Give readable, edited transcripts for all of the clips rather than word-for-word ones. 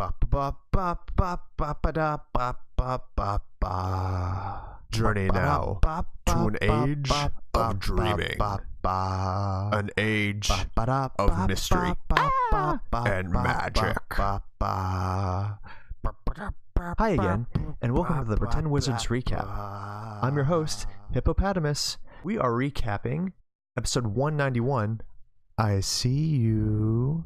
Ba ba ba ba ba ba da ba ba ba ba. Journey now to an age of dreaming, an age of mystery and magic. Hi again, and welcome to the Pretend Wizards recap. I'm your host, Hippopotamus. We are recapping episode 191. I see you.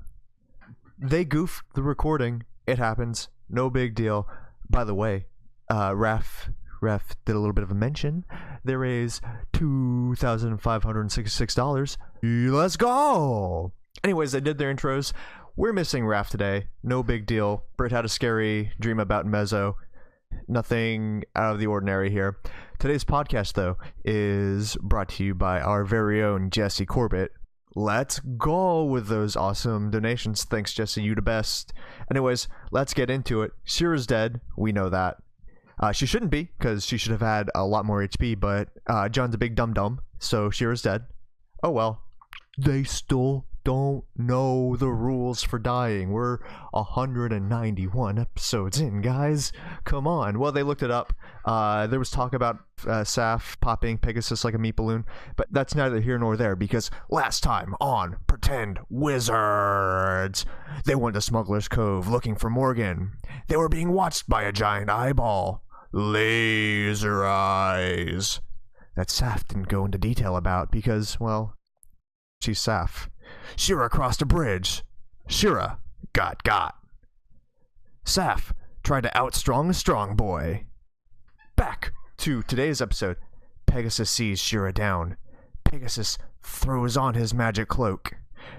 They goofed the recording. It happens. No big deal. By the way, Ref did a little bit of a mention. They raised $2,566. Let's go! Anyways, they did their intros. We're missing Raf today. No big deal. Britt had a scary dream about Mezzo. Nothing out of the ordinary here. Today's podcast, though, is brought to you by our very own Jesse Corbett. Let's go with those awesome donations. Thanks, Jesse. You the best. Anyways, let's get into it. Shira's dead. We know that. She shouldn't be, because she should have had a lot more HP, but John's a big dum-dum, so Shira's dead. Oh well. They still don't know the rules for dying. We're 191 episodes in, guys. Come on. Well, they looked it up. There was talk about Saf popping Pegasus like a meat balloon, but that's neither here nor there, because last time on Pretend Wizards, they went to Smuggler's Cove looking for Morgan. They were being watched by a giant eyeball. Laser eyes. That Saf didn't go into detail about because, well, she's Saf. Shira crossed a bridge. Shira got. Saf tried to outstrong a strong boy. Back to today's episode. Pegasus sees Shira down. Pegasus throws on his magic cloak.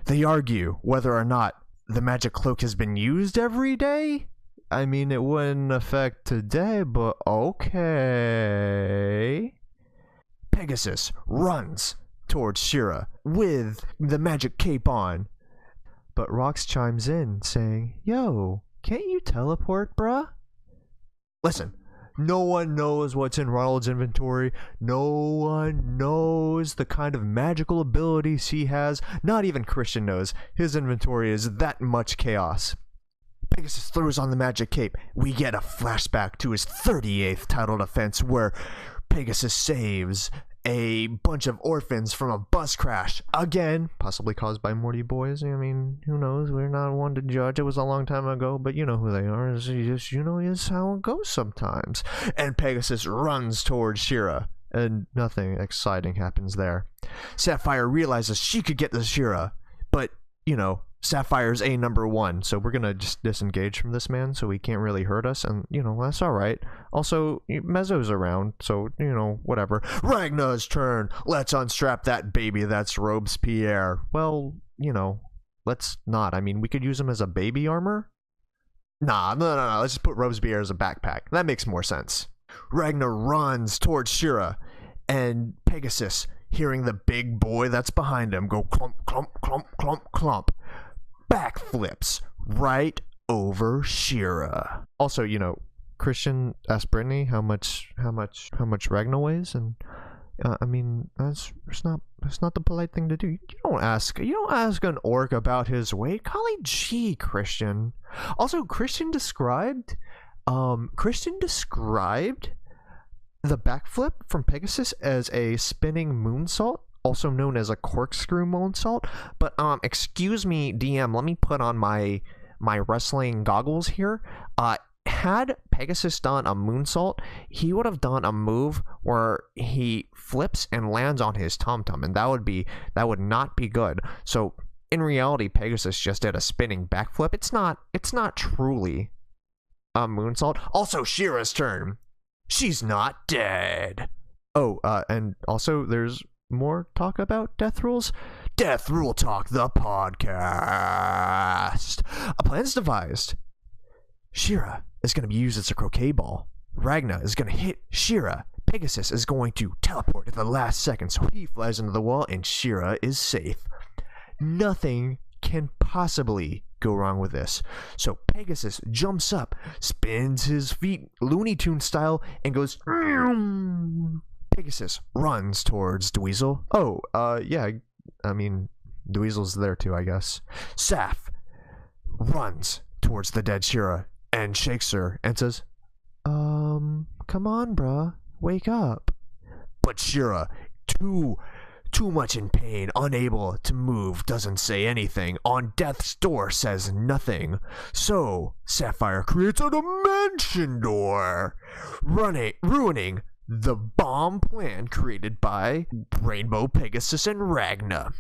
They argue whether or not the magic cloak has been used every day. I mean, it wouldn't affect today, but okay. Pegasus runs towards Shira with the magic cape on. But Rox chimes in saying, "Yo, can't you teleport, bruh?" Listen, no one knows what's in Ronald's inventory. No one knows the kind of magical abilities he has. Not even Christian knows. His inventory is that much chaos. Pegasus throws on the magic cape. We get a flashback to his 38th title defense where Pegasus saves a bunch of orphans from a bus crash. Again, possibly caused by Morty boys. I mean, who knows? We're not one to judge. It was a long time ago, but you know who they are. It's just, is how it goes sometimes. And Pegasus runs towards Shira, and nothing exciting happens there. Sapphire realizes she could get the Shira, but, Sapphire's #1, so we're gonna just disengage from this man so he can't really hurt us, and, that's alright. Also, Mezzo's around, so, whatever. Ragna's turn! Let's unstrap that baby that's Robespierre. Well, let's not. I mean, we could use him as a baby armor? Nah, no, let's just put Robespierre as a backpack. That makes more sense. Ragna runs towards Shira, and Pegasus, hearing the big boy that's behind him go clump, clump, clump, clump, clump, backflips right over Shira. Also, Christian asked Brittany how much Ragna weighs, and I mean, that's not the polite thing to do. You don't ask an orc about his weight. Golly gee, Christian. Also, Christian described the backflip from Pegasus as a spinning moonsault, also known as a corkscrew moonsault. But excuse me, DM, let me put on my wrestling goggles here. Had Pegasus done a moonsault, he would have done a move where he flips and lands on his tom-tom, and that would not be good. So in reality, Pegasus just did a spinning backflip. It's not truly a moonsault. Also, Shira's turn. She's not dead. Oh, and also there's more talk about death rules. Death Rule Talk, the podcast. A plan's devised. Shira is going to be used as a croquet ball. Ragna is going to hit Shira. Pegasus is going to teleport at the last second, so he flies into the wall and Shira is safe. Nothing can possibly go wrong with this. So Pegasus jumps up, spins his feet Looney Tunes style, and goes. Pegasus runs towards Dweezil. Oh, yeah, I mean, Dweezil's there too, I guess. Saf runs towards the dead Shira and shakes her and says, come on, bruh, wake up. But Shira, too much in pain, unable to move, doesn't say anything. On death's door, says nothing. So Sapphire creates a dimension door, ruining the bomb plan created by Rainbow, Pegasus, and Ragna.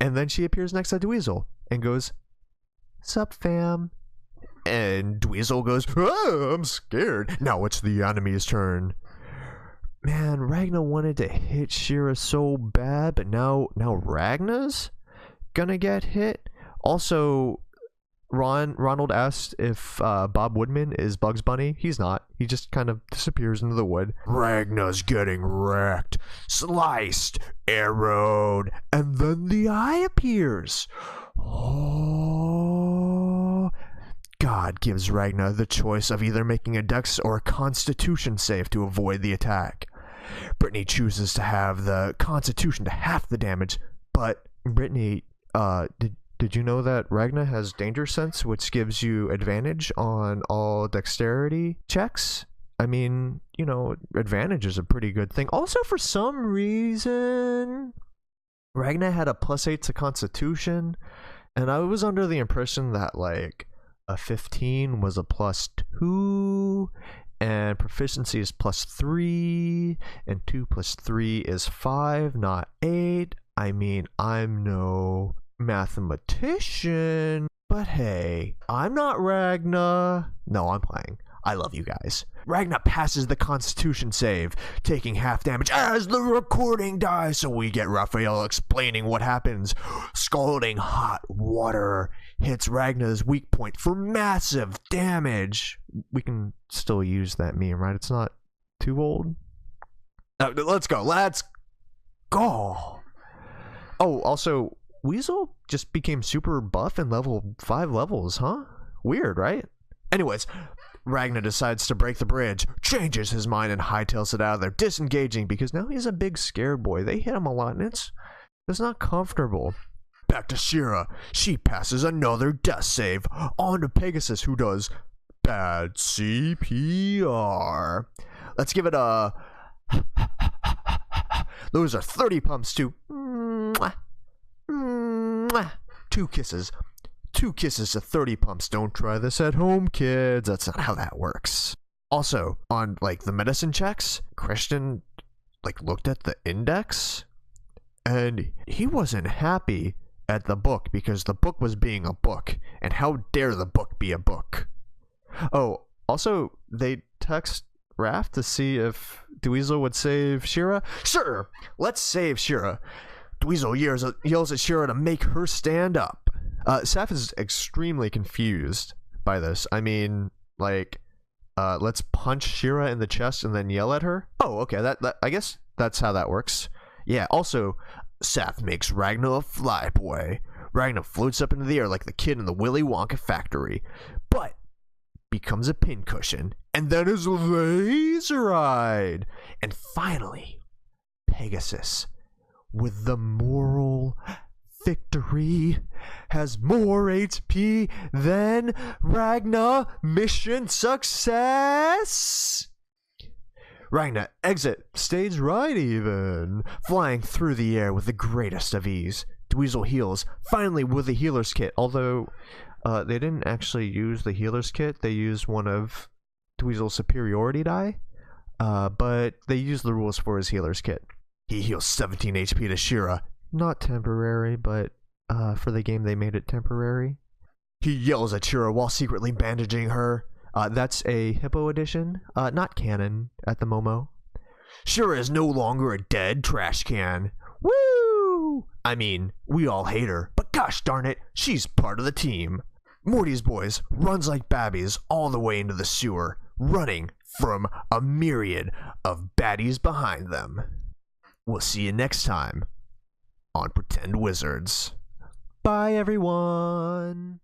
And then she appears next to Dweezil and goes, "Sup, fam?" And Dweezil goes, "Oh, I'm scared." Now it's the enemy's turn. Man, Ragna wanted to hit Shira so bad, but now Ragna's gonna get hit. Also, Ronald asked if Bob Woodman is Bugs Bunny. He's not. He just kind of disappears into the wood. Ragna's getting wrecked, sliced, arrowed, and then the eye appears. Oh. God gives Ragna the choice of either making a Dex or a Constitution save to avoid the attack. Brittany chooses to have the Constitution to half the damage, but Brittany, did you know that Ragna has Danger Sense, which gives you advantage on all dexterity checks? I mean, you know, advantage is a pretty good thing. Also, for some reason, Ragna had a +8 to Constitution, and I was under the impression that, like, a 15 was a +2, and proficiency is +3, and 2 + 3 is 5, not 8. I mean, I'm no mathematician, but hey, I'm not Ragna. No, I'm playing. I love you guys. Ragna passes the Constitution save, taking half damage as the recording dies, so we get Raphael explaining what happens. Scalding hot water hits Ragna's weak point for massive damage. We can still use that meme, right? It's not too old. Let's go. Oh, also, Weasel just became super buff in level 5 levels, huh? Weird, right? Anyways, Ragna decides to break the bridge, changes his mind, and hightails it out of there, disengaging because now he's a big scared boy. They hit him a lot, and it's not comfortable. Back to Shira. She passes another death save on to Pegasus, who does bad CPR. Let's give it a... Those are 30 pumps too. Two kisses to 30 pumps. Don't try this at home, kids. That's not how that works. Also, on like the medicine checks, Christian like looked at the index and he wasn't happy at the book because the book was being a book, and how dare the book be a book. Oh, also they text Raph to see if Dweezil would save Shira. Sure, let's save Shira. Dweezil yells at Shira to make her stand up. Saf is extremely confused by this. I mean, like, let's punch Shira in the chest and then yell at her? Oh, okay, that I guess that's how that works. Yeah, also, Saf makes Ragna a flyboy. Ragna floats up into the air like the kid in the Willy Wonka factory, but becomes a pincushion, and then is laser-eyed. And finally, Pegasus, with the moral victory, has more HP than Ragna. Mission success! Ragna exit stage right even, flying through the air with the greatest of ease. Dweezil heals, finally with the healer's kit, although they didn't actually use the healer's kit. They used one of Dweezil's superiority die, but they used the rules for his healer's kit. He heals 17 HP to Shira. Not temporary, but for the game they made it temporary. He yells at Shira while secretly bandaging her. That's a Hippo edition, not canon at the Momo. Shira is no longer a dead trash can. Woo! I mean, we all hate her, but gosh darn it, she's part of the team. Morty's boys runs like babbies all the way into the sewer, running from a myriad of baddies behind them. We'll see you next time on Pretend Wizards. Bye, everyone.